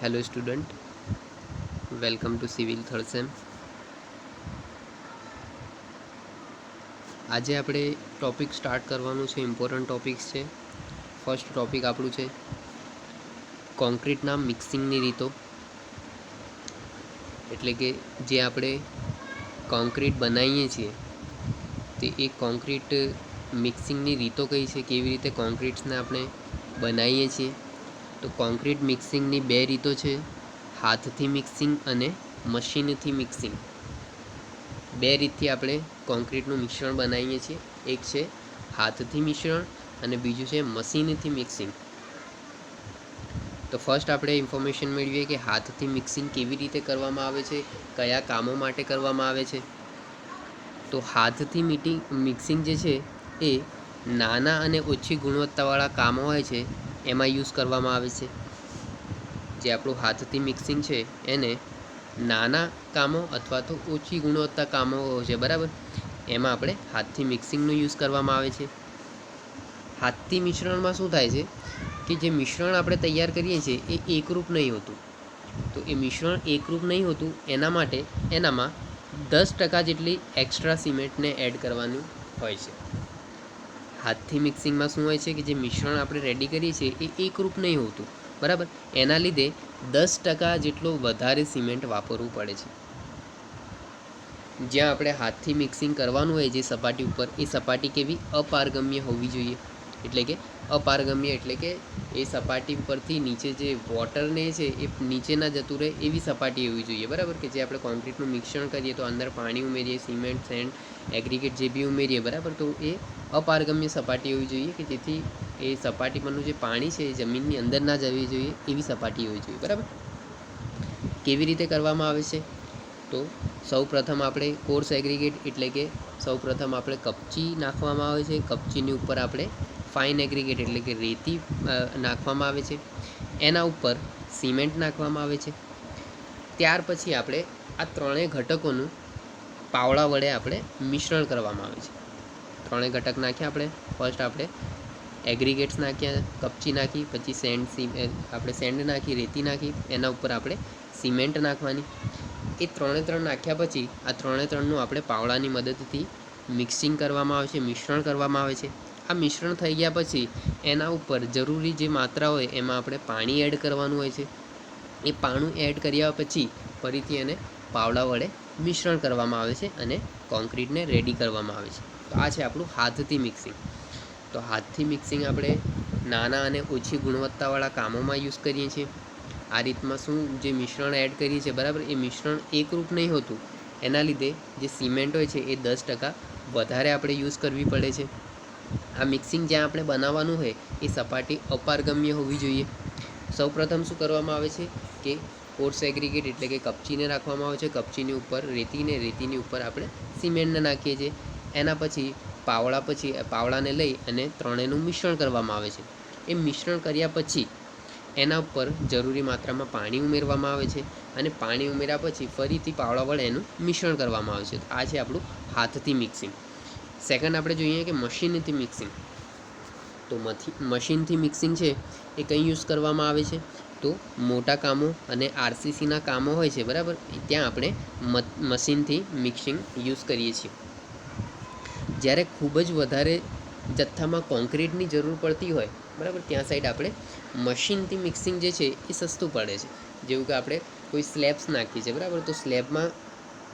Hello student, welcome to civil third sem. આજે આપણે topic start કરવાનું છે. ઇમ્પોર્ટન્ટ ટૉપિક્સ છે. ફર્સ્ટ ટૉપિક આપણું છે કોન્ક્રીટના મિક્સિંગની રીતો. એટલે કે જે આપણે કોન્ક્રીટ બનાવીએ છીએ તે એ કોન્ક્રીટ મિક્સિંગની રીતો કઈ છે, કેવી રીતે કોન્ક્રીટ્સને આપણે બનાવીએ છીએ. તો કોન્ક્રીટ મિક્સિંગની બે રીતો છે, હાથથી મિક્સિંગ અને મશીનથી મિક્સિંગ. બે રીતથી આપણે કોન્ક્રીટનું મિશ્રણ બનાવીએ છીએ. એક છે હાથથી મિશ્રણ અને બીજું છે મશીનથી મિક્સિંગ. તો ફર્સ્ટ આપણે ઇન્ફોર્મેશન મેળવીએ કે હાથથી મિક્સિંગ કેવી રીતે કરવામાં આવે છે, કયા કામો માટે કરવામાં આવે છે. તો હાથથી મિક્સિંગ જે છે એ નાના અને ઓછી ગુણવત્તાવાળા કામો હોય છે એમાં યુઝ કરવામાં આવે છે. જે આપણું હાથથી મિક્સિંગ છે એને નાના કામો અથવા તો ઓછી ગુણવત્તા કામો છે, બરાબર, એમાં આપણે હાથથી મિક્સિંગનો યુઝ કરવામાં આવે છે. હાથથી મિશ્રણમાં શું થાય છે કે જે મિશ્રણ આપણે તૈયાર કરીએ છીએ એ એકરૂપ નહીં હોતું. તો એ મિશ્રણ એકરૂપ નહીં હોતું એના માટે એનામાં 10% જેટલી એક્સ્ટ્રા સિમેન્ટને એડ કરવાનું હોય છે. હાથથી મિક્સિંગમાં શું હોય છે કે જે મિશ્રણ આપણે રેડી કરીએ છીએ એ એકરૂપ નહીં હોતું, બરાબર, એના લીધે 10% જેટલો વધારે સિમેન્ટ વાપરવું પડે છે. જ્યાં આપણે હાથથી મિક્સિંગ કરવાનું હોય જે સપાટી ઉપર, એ સપાટી કેવી અપારગમ્ય હોવી જોઈએ. એટલે કે અપારગમ્ય એટલે કે એ સપાટી પરથી નીચે જે વોટરને છે એ નીચે ના જતું રહે એવી સપાટી હોવી જોઈએ, બરાબર. કે જે આપણે કોન્ક્રીટનું મિશ્રણ કરીએ તો અંદર પાણી ઉમેરીએ, સિમેન્ટ, સેન્ડ, એગ્રીગેટ જે બી ઉમેરીએ, બરાબર, તો એ અપારગમ્ય સપાટી હોવી જોઈએ કે જેથી એ સપાટી પરનું જે પાણી છે એ જમીનની અંદર ના જવી જોઈએ એવી સપાટી હોવી જોઈએ, બરાબર. કેવી રીતે કરવામાં આવે છે? તો સૌપ્રથમ આપણે કોર્સ એગ્રીગેટ એટલે કે સૌપ્રથમ આપણે કપચી નાખવામાં આવે છે. કપચીની ઉપર આપણે ફાઇન એગ્રીગેટ એટલે કે રેતી નાખવામાં આવે છે. એના ઉપર સિમેન્ટ નાખવામાં આવે છે. ત્યાર પછી આપણે આ ત્રણેય ઘટકોનું પાવડા વડે આપણે મિશ્રણ કરવામાં આવે છે. ત્રણેય ઘટક નાખ્યા આપણે. ફર્સ્ટ આપણે એગ્રીગેટ્સ નાખ્યા, કપચી નાખી, પછી આપણે સેન્ડ નાખી, રેતી નાખી, એના ઉપર આપણે સિમેન્ટ નાખવાની. એ ત્રણ નાખ્યા પછી આ ત્રણનું આપણે પાવડાની મદદથી મિક્સિંગ કરવામાં આવે છે, મિશ્રણ કરવામાં આવે છે. આ મિશ્રણ થઈ ગયા પછી એના ઉપર જરૂરી જે માત્રા હોય એમાં આપણે પાણી એડ કરવાનું હોય છે. એ પાણી એડ કર્યા પછી ફરીથી એને પાવડા વડે મિશ્રણ કરવામાં આવે છે અને કોન્ક્રીટને રેડી કરવામાં આવે છે. તો આ છે આપણું હાથથી મિક્સિંગ. તો હાથથી મિક્સિંગ આપણે નાના અને ઓછી ગુણવત્તાવાળા કામોમાં યુઝ કરીએ છીએ. આ રીતમાં શું જે મિશ્રણ એડ કરીએ છીએ, બરાબર, એ મિશ્રણ એકરૂપ નહીં હોતું એના લીધે જે સિમેન્ટ હોય છે એ 10% વધારે આપણે યુઝ કરવી પડે છે. આ મિક્સિંગ જ્યાં આપણે બનાવવાનું હોય એ સપાટી અપારગમ્ય હોવી જોઈએ. સૌપ્રથમ શું કરવામાં આવે છે કે કોર્સ એગ્રીગેટ એટલે કે કપચીને રાખવામાં આવે છે. કપચીની ઉપર રેતીની ઉપર આપણે સિમેન્ટને નાખીએ છીએ. એના પછી પાવડાને લઈ અને ત્રણેયનું મિશ્રણ કરવામાં આવે છે. એ મિશ્રણ કર્યા પછી એના ઉપર જરૂરી માત્રામાં પાણી ઉમેરવામાં આવે છે અને પાણી ઉમેર્યા પછી ફરીથી પાવડા વડે એનું મિશ્રણ કરવામાં આવે છે. આ છે આપણું હાથથી મિક્સિંગ. સેકન્ડ આપણે જોઈએ કે મશીનથી મિક્સિંગ. તો મશીનથી મિક્સિંગ છે એ કંઈ યુઝ કરવામાં આવે છે? તો મોટા કામો અને આરસીસીના કામો હોય છે, બરાબર, ત્યાં આપણે મશીનથી મિક્સિંગ યુઝ કરીએ છીએ. જ્યારે ખૂબ જ વધારે જથ્થામાં કોન્ક્રીટની જરૂર પડતી હોય, બરાબર, ત્યાં સાઈડ આપણે મશીનથી મિક્સિંગ જે છે એ સસ્તું પડે છે. જેવું કે આપણે કોઈ સ્લેબ્સ નાખીએ છીએ, બરાબર, તો સ્લેબમાં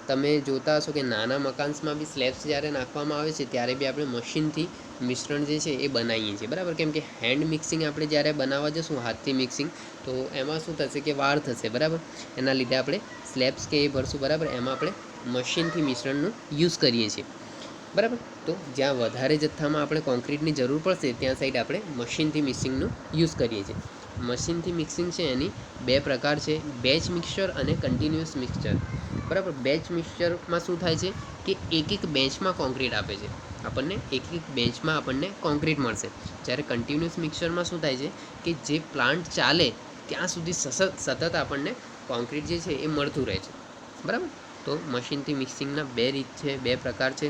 તમે જોતા હશો કે નાના મકાન્સમાં બી સ્લેબ્સ જ્યારે નાખવામાં આવે છે ત્યારે બી આપણે મશીનથી મિશ્રણ જે છે એ બનાવીએ છીએ, બરાબર. કેમ કે હેન્ડ મિક્સિંગ આપણે જ્યારે બનાવવા જશું હાથથી મિક્સિંગ, તો એમાં શું થશે કે વાર થશે, બરાબર. એના લીધે આપણે સ્લેબ્સ કે એ ભરશું, બરાબર, એમાં આપણે મશીનથી મિશ્રણનું યુઝ કરીએ છીએ, બરાબર. તો જ્યાં વધારે જથ્થામાં આપણે કોન્ક્રીટની જરૂર પડશે ત્યાં સાઈડ આપણે મશીનથી મિક્સિંગનું યુઝ કરીએ છીએ. મશીનથી મિક્સિંગ છે એની બે પ્રકાર છે, બેચ મિક્સચર અને કન્ટિન્યુઅસ મિક્સચર, બરાબર. બેચ મિક્સચરમાં શું થાય છે કે એક બેન્ચમાં કોન્ક્રીટ આપે છે આપણને, એક બેન્ચમાં આપણને કોન્ક્રીટ મળશે. જ્યારે કન્ટિન્યુઅસ મિક્સચરમાં શું થાય છે કે જે પ્લાન્ટ ચાલે ત્યાં સુધી સતત આપણને કોન્ક્રીટ જે છે એ મળતું રહે છે, બરાબર. તો તો મશીનથી મિક્સિંગના બે રીત છે, બે પ્રકાર છે,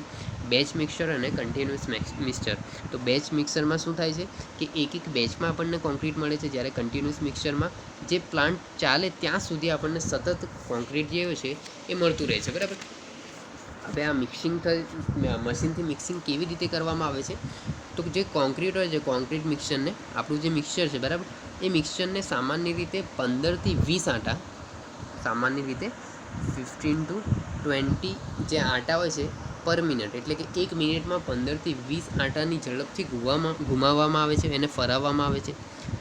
બેચ મિક્સર અને કન્ટિન્યુઅસ મિક્સર. તો બેચ મિક્સરમાં શું થાય છે કે એક બેચમાં આપણને કોન્ક્રીટ મળે છે, જ્યારે કન્ટિન્યુઅસ મિક્સરમાં જે પ્લાન્ટ ચાલે ત્યાં સુધી આપણને સતત કોન્ક્રીટ જે છે એ મળતું રહે છે, બરાબર. હવે આ મશીનથી મિક્સિંગ કેવી રીતે કરવામાં આવે છે, તો જે કોન્ક્રીટ હોય છે, કોન્ક્રીટ મિક્સરને આપણું જે મિક્સર છે, બરાબર, એ મિક્સરને સામાન્ય રીતે 15 થી 20 આંટા, સામાન્ય રીતે 15 to 20 જે આંટા હોય છે પર મિનિટ, એટલે કે 1 મિનિટમાં 15 થી 20 આંટાની ઝડપથી ઘુમાવવામાં આવે છે, એને ફરાવવામાં આવે છે.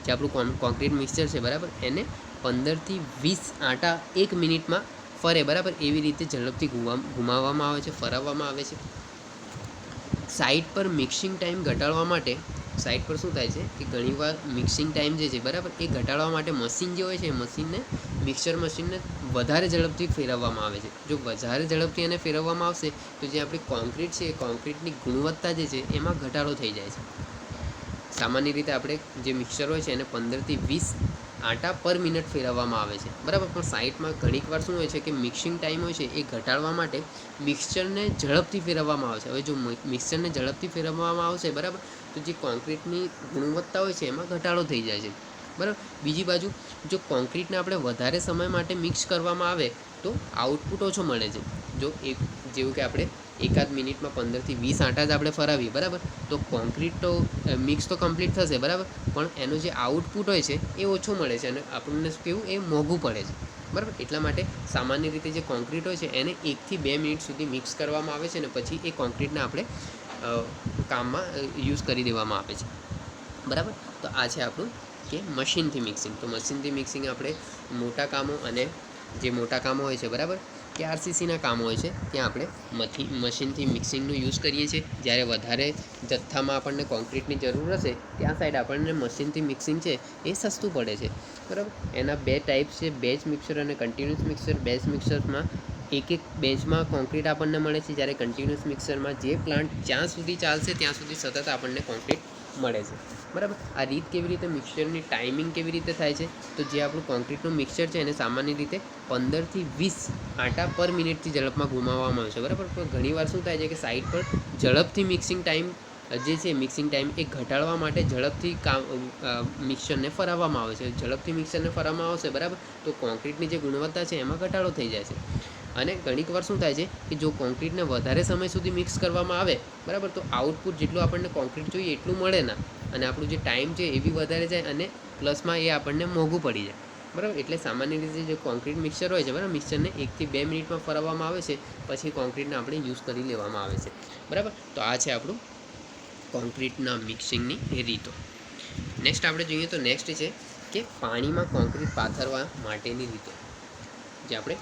જે આપણું કોન્ક્રીટ મિક્સર છે, બરાબર, એને 15 થી 20 આંટા 1 મિનિટમાં ફરે, બરાબર, એવી રીતે ઝડપથી ઘુમાવવામાં આવે છે, ફરાવવામાં આવે છે. સાઇટ પર મિક્સિંગ ટાઈમ ઘટાડવા માટે સાઇટ પર શું થાય છે કે ઘણીવાર મિક્સિંગ ટાઈમ જે છે, બરાબર, એ ઘટાડવા માટે મશીન જે હોય છે એ મિક્સર મશીનને વધારે ઝડપથી ફેરવવામાં આવે છે. જો વધારે ઝડપથી એને ફેરવવામાં આવશે તો જે આપણી કોન્ક્રીટ છે એ કોન્ક્રીટની ગુણવત્તા જે છે એમાં ઘટાડો થઈ જાય છે. સામાન્ય રીતે આપણે જે મિક્સર હોય છે એને 15 થી 20 આંટા પર મિનિટ ફેરવવામાં આવે છે, બરાબર. પણ સાઇટમાં ઘણીક વાર શું હોય છે કે મિક્સિંગ ટાઈમ હોય છે એ ઘટાડવા માટે મિક્સરને ઝડપથી ફેરવવામાં આવે છે. હવે જો મિક્સરને ઝડપથી ફેરવવામાં આવશે, બરાબર, તો જે કોન્ક્રીટની ગુણવત્તા હોય છે એમાં ઘટાડો થઈ જાય છે, બરાબર. બીજી બાજુ જો કોન્ક્રીટને આપણે વધારે સમય માટે મિક્સ કરવામાં આવે તો આઉટપુટ ઓછો મળે છે. જો જેવું કે આપણે એકાદ મિનિટમાં 15 થી 20 આંટા જ આપણે ફરાવીએ, બરાબર, તો કોન્ક્રીટ તો મિક્સ તો કમ્પ્લીટ થશે, બરાબર, પણ એનો જે આઉટપુટ હોય છે એ ઓછો મળે છે અને આપણને કેવું એ મોંઘું પડે છે, બરાબર. એટલા માટે સામાન્ય રીતે જે કોન્ક્રીટ હોય છે એને 1 થી 2 મિનિટ સુધી મિક્સ કરવામાં આવે છે અને પછી એ કોન્ક્રીટને આપણે કામમાં યુઝ કરી દેવામાં આવે છે, બરાબર. તો આ છે આપણું કે મશીનથી મિક્સિંગ. તો મશીનથી મિક્સિંગ આપણે મોટા કામો અને જે મોટા કામો હોય છે, બરાબર, કે આરસીસીના કામો હોય છે ત્યાં આપણે મશીનથી મિક્સિંગનો યુઝ કરીએ છીએ. જ્યારે વધારે જથ્થામાં આપણને કોન્ક્રીટની જરૂર હશે ત્યાં સાઈડ આપણને મશીનથી મિક્સિંગ છે એ સસ્તું પડે છે, બરાબર. એના બે ટાઈપ્સ છે, બેચ મિક્સર અને કન્ટિન્યુઅસ મિક્સર. બેચ મિક્સરમાં એક બેચમાં કોન્ક્રીટ આપણને મળે છે, જ્યારે કન્ટિન્યુઅસ મિક્સરમાં જે પ્લાન્ટ જ્યાં સુધી ચાલશે ત્યાં સુધી સતત આપણને કોન્ક્રીટ મળે છે, બરાબર. આ રીત કેવી રીતે, મિક્સરની ટાઈમિંગ કેવી રીતે થાય છે, તો જે આપણું કોન્ક્રીટનું મિક્સર છે એને સામાન્ય રીતે 15 થી 20 આંટા પર મિનિટથી ઝડપમાં ઘુમાવવામાં આવે છે, બરાબર. પણ ઘણીવાર શું થાય છે કે સાઇટ પર ઝડપથી મિક્સિંગ ટાઈમ જે છે મિક્સિંગ ટાઈમ એ ઘટાડવા માટે ઝડપથી મિક્સરને ફરાવવામાં આવે છે. ઝડપથી મિક્સરને ફરાવવામાં આવશે, બરાબર, તો કોન્ક્રીટની જે ગુણવત્તા છે એમાં ઘટાડો થઈ જાય છે. અને ઘણીક વાર શું થાય છે કે જો કોન્ક્રીટને વધારે સમય સુધી મિક્સ કરવામાં આવે, બરાબર, તો આઉટપુટ જેટલું આપણને કોન્ક્રીટ જોઈએ એટલું મળે ના, અને આપણું જે ટાઈમ છે એ બી વધારે જાય અને પ્લસમાં એ આપણને મોંઘું પડી જાય, બરાબર. એટલે સામાન્ય રીતે જે કોન્ક્રીટ મિક્સર હોય છે, બરાબર, મિક્સરને 1 થી 2 મિનિટમાં ફરાવવામાં આવે છે, પછી કોન્ક્રીટને આપણે યુઝ કરી લેવામાં આવે છે, બરાબર. તો આ છે આપણું કોન્ક્રીટના મિક્સિંગની રીતો. નેક્સ્ટ આપણે જોઈએ તો નેક્સ્ટ છે કે પાણીમાં કોન્ક્રીટ પાથરવા માટેની રીતો. જે આપણે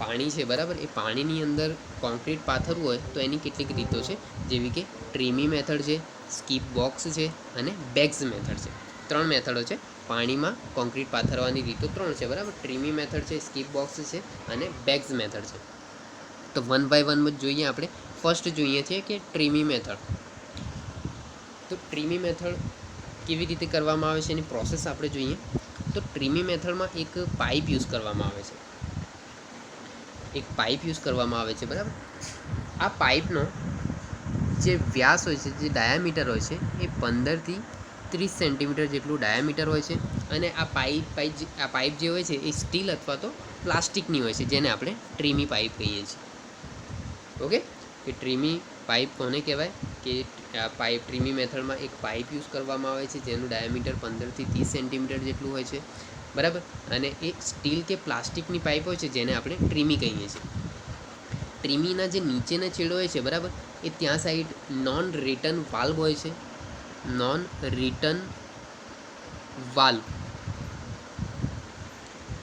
પાણી છે, બરાબર, એ પાણીની અંદર કોન્ક્રીટ પાથરવું હોય તો એની કેટલીક રીતો છે, જેવી કે ટ્રીમી મેથડ છે, સ્કીપ બોક્સ છે અને બેગ્સ મેથડ છે. 3 મેથડો છે પાણીમાં કોન્ક્રીટ પાથરવાની રીતો 3 છે, બરાબર. ટ્રીમી મેથડ છે, સ્કીપ બોક્સ છે અને બેગ્સ મેથડ છે. તો 1 બાય 1 જોઈએ આપણે. ફર્સ્ટ જોઈએ છે કે ટ્રીમી મેથડ. તો ટ્રીમી મેથડ કેવી રીતે કરવામાં આવે છે એની પ્રોસેસ આપણે જોઈએ. તો ટ્રીમી મેથડમાં એક પાઇપ યુઝ કરવામાં આવે છે, બરાબર. આ પાઇપનો જે વ્યાસ હોય છે, જે ડાયામીટર હોય છે, એ 15 થી 30 સેન્ટીમીટર જેટલું ડાયામીટર હોય છે. અને આ પાઇપ જે હોય છે એ સ્ટીલ અથવા તો પ્લાસ્ટિકની હોય છે, જેને આપણે ટ્રીમી પાઇપ કહીએ છીએ. ઓકે, કે ટ્રીમી પાઇપ કોને કહેવાય કે આ ટ્રીમી મેથડમાં એક પાઇપ યુઝ કરવામાં આવે છે જેનું ડાયામીટર 15 થી 30 સેન્ટીમીટર જેટલું હોય છે, બરાબર. અને એ સ્ટીલ કે પ્લાસ્ટિકની પાઇપ હોય છે જેને આપણે ટ્રીમી કહીએ છીએ. ટ્રીમીના જે નીચેના છેડો હોય છે, બરાબર, એ ત્યાં સાઈડ નોન રિટર્ન વાલ્વ હોય છે.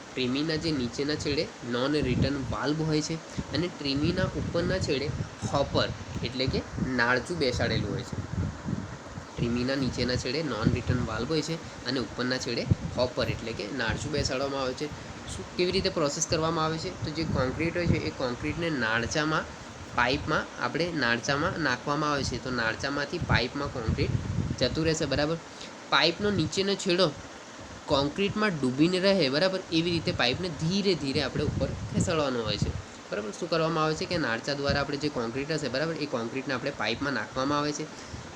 ટ્રીમીના જે નીચેના છેડે નોન રિટર્ન વાલ્વ હોય છે અને ટ્રીમીના ઉપરના છેડે હોપર એટલે કે નાળચું બેસાડેલું હોય છે. ટ્રીમીના નીચેના છેડે નોન રિટર્ન વાલ્વ હોય છે અને ઉપરના છેડે હોપર એટલે કે નાળચું બેસાડવામાં આવે છે. કેવી રીતે પ્રોસેસ કરવામાં આવે છે, તો જે કોન્ક્રીટ હોય છે એ કોન્ક્રીટને પાઇપમાં આપણે નાખવામાં આવે છે. તો નાળચામાંથી પાઇપમાં કોન્ક્રીટ જતું રહેશે, બરાબર. પાઇપનો નીચેનો છેડો કોન્ક્રીટમાં ડૂબીને રહે, બરાબર, એવી રીતે પાઇપને ધીરે ધીરે આપણે ઉપર ખેંચાડવાનો હોય છે. બરાબર. શું કરવામાં આવે છે કે નાળચા દ્વારા આપણે જે કોન્ક્રીટ હશે બરાબર, એ કોન્ક્રીટને આપણે પાઇપમાં નાખવામાં આવે છે.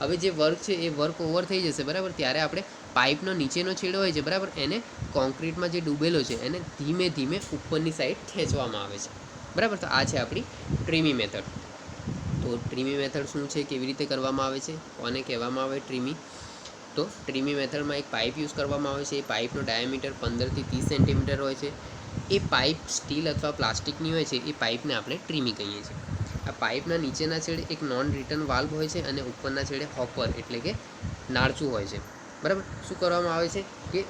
હવે જે વર્ક છે એ વર્ક ઓવર થઈ જશે બરાબર, ત્યારે આપણે પાઇપનો નીચેનો છેડો હોય છે બરાબર, એને કોન્ક્રીટમાં જે ડૂબેલો છે એને ધીમે ધીમે ઉપરની સાઈડ ખેંચવામાં આવે છે બરાબર. તો આ છે આપણી ટ્રીમી મેથડ. તો ટ્રીમી મેથડ શું છે, કેવી રીતે કરવામાં આવે છે, કોને કહેવામાં આવે ટ્રીમી? તો ટ્રીમી મેથડમાં એક પાઇપ યુઝ કરવામાં આવે છે. એ પાઇપનો ડાયામીટર 15 થી 30 સેન્ટીમીટર હોય છે. એ પાઇપ સ્ટીલ અથવા પ્લાસ્ટિકની હોય છે. એ પાઇપને આપણે ટ્રીમી કહીએ છીએ. આ પાઇપના નીચેના છેડે એક નોન રિટર્ન વાલ્વ હોય છે અને ઉપરના છેડે હોપર એટલે કે નાળચું હોય છે બરાબર. શું કરવામાં આવે છે કે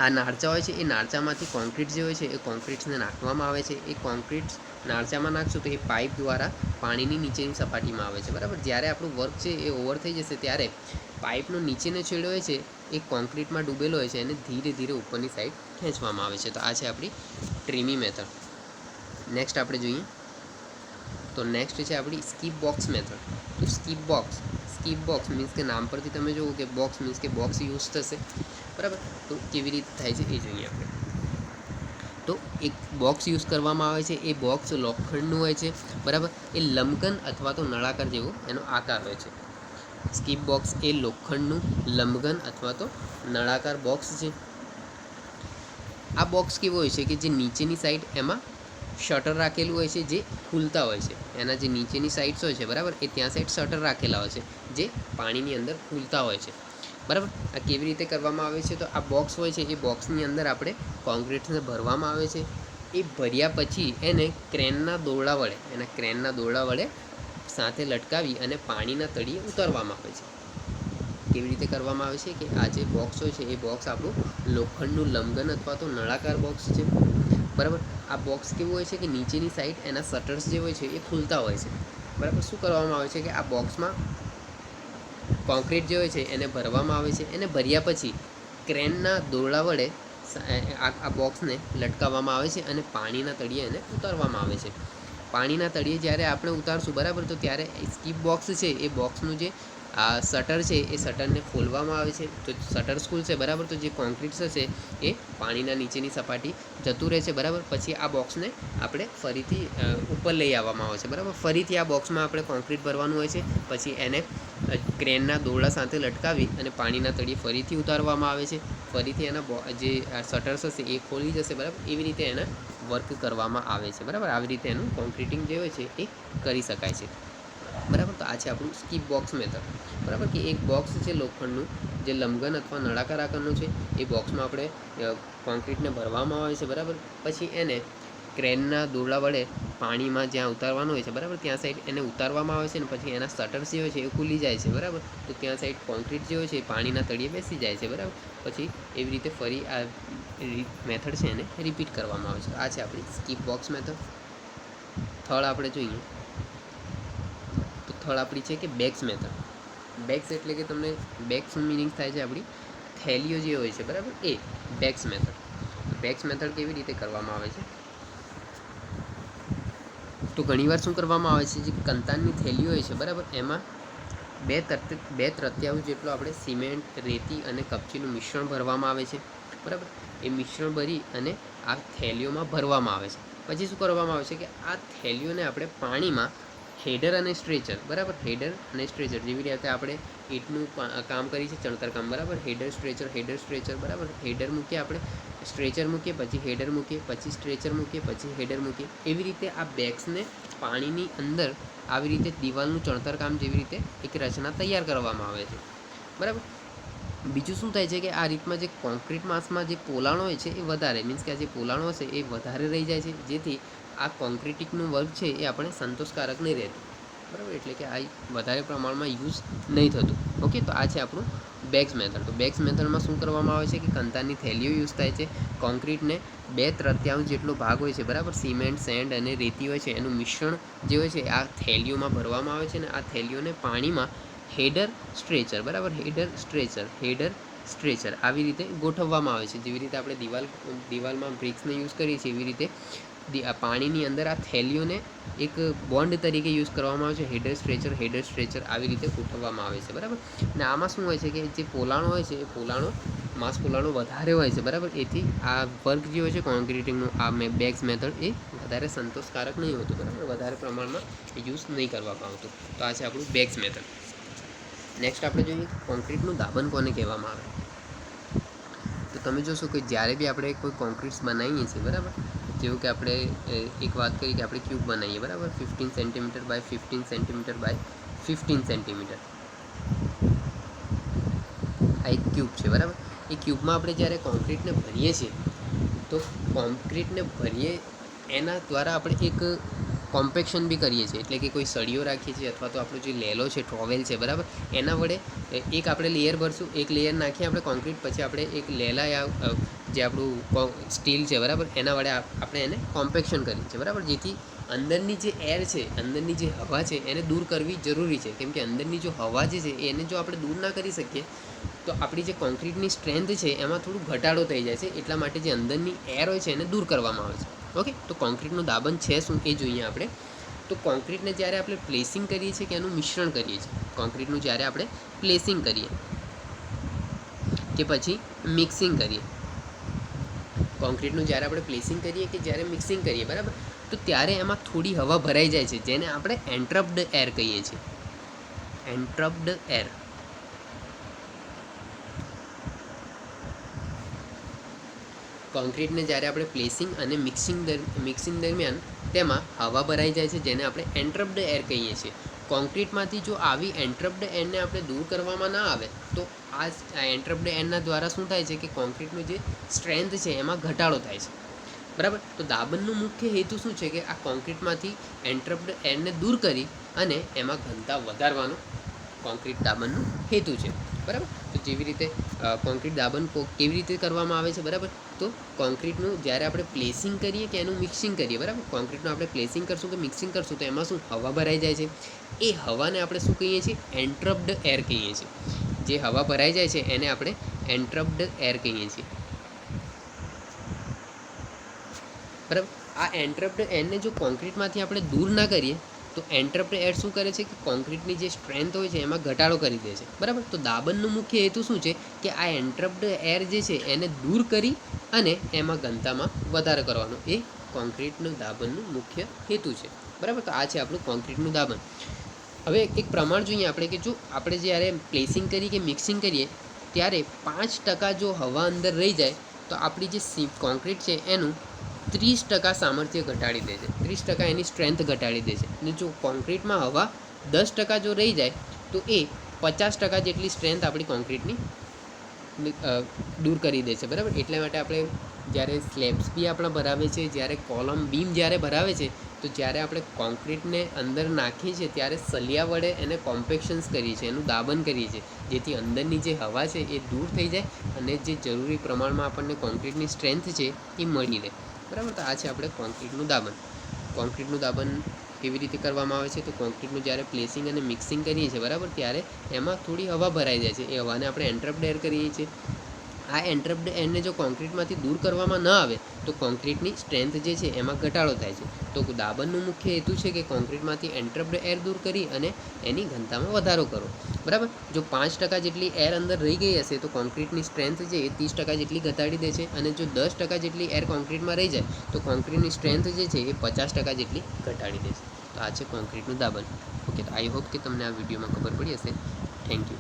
આ નાળચા હોય છે, એ નાળચામાંથી કોન્ક્રીટ જે હોય છે એ કોન્ક્રીટ્સને નાખવામાં આવે છે. એ કોન્ક્રીટ્સ નાળચામાં નાખશું તો એ પાઇપ દ્વારા પાણીની નીચેની સપાટીમાં આવે છે બરાબર. જ્યારે આપણું વર્ક છે એ ઓવર થઈ જશે ત્યારે પાઇપનો નીચેનો છેડો હોય છે એ કોન્ક્રીટમાં ડૂબેલો હોય છે, એને ધીરે ધીરે ઉપરની સાઈડ ખેંચવામાં આવે છે. તો આ છે આપણી ટ્રીમી મેથડ. નેક્સ્ટ આપણે જોઈએ તો નેક્સ્ટ છે આપણી સ્કીપ બોક્સ મેથડ. તો સ્કીપ બોક્સ મીન્સ કે નામ પરથી તમે જુઓ કે બોક્સ મીન્સ કે બોક્સ યુઝ થશે બરાબર. તો કેવી રીતે થાય છે એ જોઈએ આપણે. તો એક બોક્સ યુઝ કરવામાં આવે છે. એ બોક્સ લોખંડનું હોય છે બરાબર. એ લંબઘન અથવા તો નળાકાર જેવો એનો આકાર હોય છે. સ્કીપ બોક્સ એ લોખંડનું લંબઘન અથવા તો નળાકાર બોક્સ છે. આ બોક્સ કેવો હોય છે કે જે નીચેની સાઈડ એમાં શટર રાખેલું હોય છે જે ખુલતા હોય છે. એના જે નીચેની સાઈડ્સ હોય છે બરાબર, એ ત્યાં સાઈડ શટર રાખેલા હોય છે જે પાણીની અંદર ખુલતા હોય છે બરાબર. આ કેવી રીતે કરવામાં આવે છે? તો આ બોક્સ હોય છે, એ બોક્સની અંદર આપણે કોન્ક્રીટ્સને ભરવામાં આવે છે. એ ભર્યા પછી એને ક્રેનના દોરડા વડે સાથે લટકાવી અને પાણીના તળિયે ઉતારવામાં આવે છે. કેવી રીતે કરવામાં આવે છે કે આ જે બોક્સ હોય છે એ બોક્સ આપણું લોખંડનું લંબઘન અથવા તો નળાકાર બોક્સ છે બરાબર. આ બોક્સ કેવું હોય છે કે નીચેની સાઈડ એના શટર્સ જે હોય છે એ ખુલતા હોય છે બરાબર. શું કરવામાં આવે છે કે આ બોક્સમાં કોન્ક્રીટ જે હોય છે એને ભરવામાં આવે છે. એને ભર્યા પછી ક્રેનના દોરડા વડે આ બોક્સને લટકાવવામાં આવે છે અને પાણીના તળિયે એને ઉતારવામાં આવે છે. પાણીના તળિયે જ્યારે આપણે ઉતારશું બરાબર, તો ત્યારે સ્કીપ બોક્સ છે એ બોક્સનું જે આ શટર છે એ શટરને ખોલવામાં આવે છે. તો શટર્સ ખુલશે બરાબર, તો જે કોન્ક્રીટ્સ હશે એ પાણીના નીચેની સપાટી જતું રહે છે બરાબર. પછી આ બોક્સને આપણે ફરીથી ઉપર લઈ આવવામાં આવે છે બરાબર. ફરીથી આ બોક્સમાં આપણે કોન્ક્રીટ ભરવાનું હોય છે. પછી એને ક્રેનના દોરડા સાથે લટકાવી અને પાણીના તળિયે ફરીથી ઉતારવામાં આવે છે. ફરીથી એના જે શટર્સ હશે એ ખોલી જશે બરાબર. એવી રીતે એના વર્ક કરવામાં આવે છે બરાબર. આવી રીતે એનું કોન્ક્રીટિંગ જે હોય છે એ કરી શકાય છે બરાબર. તો આ છે આપણું સ્કીપ બોક્સ મેથડ બરાબર. કે એક બોક્સ છે લોખંડનું જે લંબઘન અથવા નળાકાર આકારનું છે. એ બોક્સમાં આપણે કોન્ક્રીટને ભરવામાં આવે છે બરાબર. પછી એને ક્રેનના દોરડા વડે પાણીમાં જ્યાં ઉતારવાનું હોય છે બરાબર, ત્યાં સાઈડ એને ઉતારવામાં આવે છે. અને પછી એના શટર્સ જે હોય છે એ ખુલી જાય છે બરાબર. તો ત્યાં સાઈડ કોન્ક્રીટ જે હોય છે એ પાણીના તળિયે બેસી જાય છે બરાબર. પછી એવી રીતે ફરી આ મેથડ છે એને રિપીટ કરવામાં આવે છે. આ છે આપણી સ્કીપ બોક્સ મેથડ. થર્ડ આપણે જોઈએ તો થર્ડ આપણી છે કે બેગ્સ મેથડ. બેગ્સ એટલે કે તમને બેગ્સ મિનિંગ થાય છે આપણી થેલીઓ જે હોય છે બરાબર, એ બેગ્સ મેથડ. બેગ્સ મેથડ કેવી રીતે કરવામાં આવે છે? તો ઘણીવાર શું કરવામાં આવે છે, જે કંતાનની થેલીઓ હોય છે બરાબર, એમાં બે તૃતીયાંશ જેટલો આપણે સિમેન્ટ, રેતી અને કપચીનું મિશ્રણ ભરવામાં આવે છે બરાબર. એ મિશ્રણ ભરી અને આ થેલીઓમાં ભરવામાં આવે છે. પછી શું કરવામાં આવે છે કે આ થેલીઓને આપણે પાણીમાં હેડર અને સ્ટ્રેચર બરાબર, હેડર અને સ્ટ્રેચર જેવી રીતે આપણે ઈંટનું કામ કરીએ છીએ, ચણતર કામ બરાબર, હેડર સ્ટ્રેચર બરાબર. હેડર મૂકીએ આપણે, સ્ટ્રેચર મૂકીએ, પછી હેડર મૂકીએ, પછી સ્ટ્રેચર મૂકીએ, પછી હેડર મૂકીએ. એવી રીતે આ બેગ્સને પાણીની અંદર આવી રીતે દિવાલનું ચણતર કામ જેવી રીતે એક રચના તૈયાર કરવામાં આવે છે બરાબર. બીજું શું થાય છે કે આ રીતમાં જે કોન્ક્રીટ માસમાં જે પોલાણો હોય છે એ વધારે મીન્સ કે આ જે પોલાણો હશે એ વધારે રહી જાય છે, જેથી આ કોન્ક્રીટિંગનું વર્ક છે એ આપણે સંતોષકારક નહીં રહેતું બરાબર. એટલે કે આ વધારે પ્રમાણમાં યુઝ નહીં થતું. ઓકે, તો આ છે આપણું બેગ્સ મેથડ. તો બેગ્સ મેથડમાં શું કરવામાં આવે છે કે કંતાનની થેલીઓ યુઝ થાય છે. કોન્ક્રીટને 2/3 જેટલો ભાગ હોય છે બરાબર, સિમેન્ટ, સેન્ડ અને રેતી હોય છે, એનું મિશ્રણ જે હોય છે આ થેલીઓમાં ભરવામાં આવે છે. અને આ થેલીઓને પાણીમાં હેડર સ્ટ્રેચર બરાબર, હેડર સ્ટ્રેચર આવી રીતે ગોઠવવામાં આવે છે. જેવી રીતે આપણે દિવાલમાં બ્રિક્સને યુઝ કરીએ છીએ એવી રીતે પાણીની અંદર આ થેલીઓને એક બોન્ડ તરીકે યુઝ કરવામાં આવે છે. હેડર સ્ટ્રેચર આવી રીતે ગોઠવવામાં આવે છે બરાબર. અને આમાં શું હોય છે કે જે પોલાણો હોય છે એ પોલાણો માસ પુલાણો વધારે હોય છે, બરાબર. એથી આ વર્ક જે હોય છે કોન્ક્રીટિંગનું, આ બેગ્સ મેથડ એ વધારે સંતોષકારક નહીં હોતું, બરાબર. વધારે પ્રમાણમાં યુઝ નહીં કરવામાં આવતું. તો આ છે આપણું બેગ્સ મેથડ. નેક્સ્ટ આપણે જોઈએ કોન્ક્રીટનું દાબન કોને કહેવામાં આવે. તો તમે જોશો કે જ્યારે બી આપણે કોઈ કોન્ક્રીટ્સ બનાવીએ છીએ, બરાબર, જેવું કે આપણે એક વાત કરી કે આપણે ક્યુબ બનાવીએ, બરાબર, 15 centimetre by 15 centimetre by 15 centimetre. આ એક ક્યુબ છે, બરાબર. એ ક્યુબમાં આપણે જ્યારે કોન્ક્રીટને ભરીએ છીએ તો કોન્ક્રીટને ભરીએ એના દ્વારા આપણે એક કોમ્પેક્શન બી કરીએ છીએ, એટલે કે કોઈ સળીઓ રાખીએ છીએ અથવા તો આપણો જે લેલો છે, ટ્રોવેલ છે, બરાબર, એના વડે એક આપણે લેયર ભરશું, એક લેયર નાખીએ આપણે કોન્ક્રીટ, પછી આપણે એક લેલા યા જે આપણું સ્ટીલ છે, બરાબર, એના વડે આપણે એને કોમ્પેક્શન કરીએ છીએ, બરાબર. જેથી અંદરની જે એર છે, અંદરની જે હવા છે એને દૂર કરવી જરૂરી છે, કેમ કે અંદરની જો હવા જે છે એને જો આપણે દૂર ના કરી શકીએ તો આપણી જે કોન્ક્રીટની સ્ટ્રેન્થ છે એમાં થોડું ઘટાડો થઈ જાય છે. એટલા માટે જે અંદરની એર હોય છે એને દૂર કરવામાં આવે છે. ઓકે, તો કોન્ક્રીટનું દાબન છે શું એ જોઈએ આપણે. તો કોન્ક્રીટને જ્યારે આપણે પ્લેસિંગ કરીએ છીએ કે એનું મિશ્રણ કરીએ છીએ, કોન્ક્રીટનું જ્યારે આપણે પ્લેસિંગ કરીએ કે પછી મિક્સિંગ કરીએ, કોન્ક્રીટનું જ્યારે આપણે પ્લેસિંગ કરીએ કે જ્યારે મિક્સિંગ કરીએ, બરાબર, તો ત્યારે એમાં થોડી હવા ભરાઈ જાય છે, જેને આપણે એન્ટ્રપ્ડ એર કહીએ છીએ. એન્ટ્રપ્ડ એર. કોન્ક્રીટને જ્યારે આપણે પ્લેસિંગ અને મિક્સિંગ દરમિયાન તેમાં હવા ભરાઈ જાય છે, જેને આપણે એન્ટ્રપ્ડ એર કહીએ છીએ. કોન્ક્રીટમાંથી જો આવી એન્ટ્રપ્ડ એરને આપણે દૂર કરવામાં ના આવે તો આ એન્ટ્રપ્ડ એરના દ્વારા શું થાય છે કે કોન્ક્રીટનું જે સ્ટ્રેન્થ છે એમાં ઘટાડો થાય છે, બરાબર. તો દાબનનું મુખ્ય હેતુ શું છે કે આ કોન્ક્રીટમાંથી એન્ટ્રપ્ડ એરને દૂર કરી અને એમાં ઘનતા વધારવાનો કોન્ક્રીટ દાબનનો હેતુ છે, બરાબર. તો જેવી રીતે કોન્ક્રીટ દાબન કેવી રીતે કરવામાં આવે છે, બરાબર. તો કોન્ક્રીટનું જ્યારે આપણે પ્લેસિંગ કરીએ કે એનું મિક્સિંગ કરીએ, બરાબર, કોન્ક્રીટનું આપણે પ્લેસિંગ કરશું કે મિક્સિંગ કરશું તો એમાં શું હવા ભરાઈ જાય છે. એ હવાને આપણે શું કહીએ છીએ? એન્ટ્રપ્ડ એર કહીએ છીએ. જે હવા ભરાઈ જાય છે એને આપણે એન્ટ્રપ્ડ એર કહીએ છીએ, બરાબર. આ એન્ટ્રપ્ડ એરને જો કોન્ક્રીટમાંથી આપણે દૂર ના કરીએ તો એન્ટ્રપ્ડ એર શું કરે છે કે કોન્ક્રીટની જે સ્ટ્રેન્થ હોય છે એમાં ઘટાડો કરી દે છે, બરાબર. તો દાબનનું મુખ્ય હેતુ શું છે કે આ એન્ટ્રપ્ડ એર જે છે એને દૂર કરી અને એમાં ઘનતામાં વધારો કરવાનો એ કોન્ક્રીટનું દાબનનું મુખ્ય હેતુ છે, બરાબર. તો આ છે આપણું કોન્ક્રીટનું દાબન. હવે એક પ્રમાણ જોઈએ આપણે કે જો આપણે જ્યારે પ્લેસિંગ કરીએ કે મિક્સિંગ કરીએ ત્યારે 5% જો હવા અંદર રહી જાય તો આપણી જે કોન્ક્રીટ છે એનું 30% સામર્થ્ય ઘટાડી દે છે, 30% એની સ્ટ્રેન્થ ઘટાડી દે છે. અને જો કોન્ક્રીટમાં હવા 10% જો રહી જાય તો એ 50% જેટલી સ્ટ્રેન્થ આપણી કોન્ક્રીટની દૂર કરી દે છે, બરાબર. એટલા માટે આપણે જ્યારે સ્લેબ્સ બી આપણા ભરાવે છે, જ્યારે કોલમ બીમ જ્યારે ભરાવે છે તો જ્યારે આપણે કોન્ક્રીટને અંદર નાખીએ છીએ ત્યારે સલિયા વડે એને કોમ્પેક્શન્સ કરીએ છીએ, એનું દાબન કરીએ છીએ, જેથી અંદરની જે હવા છે એ દૂર થઈ જાય અને જે જરૂરી પ્રમાણમાં આપણને કોન્ક્રીટની સ્ટ્રેન્થ છે એ મળી રહે, બરાબર. તો આ છે આપણે કોન્ક્રીટનું દાબન. કોન્ક્રીટનું દાબન કેવી રીતે કરવામાં આવે છે? તો કોન્ક્રીટનું જ્યારે પ્લેસિંગ અને મિક્સિંગ કરીએ છીએ, બરાબર, ત્યારે એમાં થોડી હવા ભરાઈ જાય છે. એ હવાને આપણે એન્ટ્રપ્ડ એર કરીએ છીએ. આ એન્ટ્રપ્ડ એરને જો કોન્ક્રીટમાંથી દૂર કરવામાં ન આવે તો કોન્ક્રીટની સ્ટ્રેન્થ જે છે એમાં ઘટાડો થાય છે. તો દાબનનું મુખ્ય હેતુ છે કે કોન્ક્રીટમાંથી એન્ટ્રપ્ડ એર દૂર કરી અને એની ઘનતામાં વધારો કરો, બરાબર. જો 5% જેટલી એર અંદર રહી ગઈ હશે તો કોન્ક્રીટની સ્ટ્રેન્થ છે એ 30% જેટલી ઘટાડી દે છે, અને જો 10% જેટલી એર કોન્ક્રીટમાં રહી જાય તો કોન્ક્રીટની સ્ટ્રેન્થ જે છે એ 50% જેટલી ઘટાડી દે છે. તો આ છે કોન્ક્રીટનું દાબન. ઓકે, તો આઈ હોપ કે તમને આ વિડીયોમાં ખબર પડી હશે. Thank you.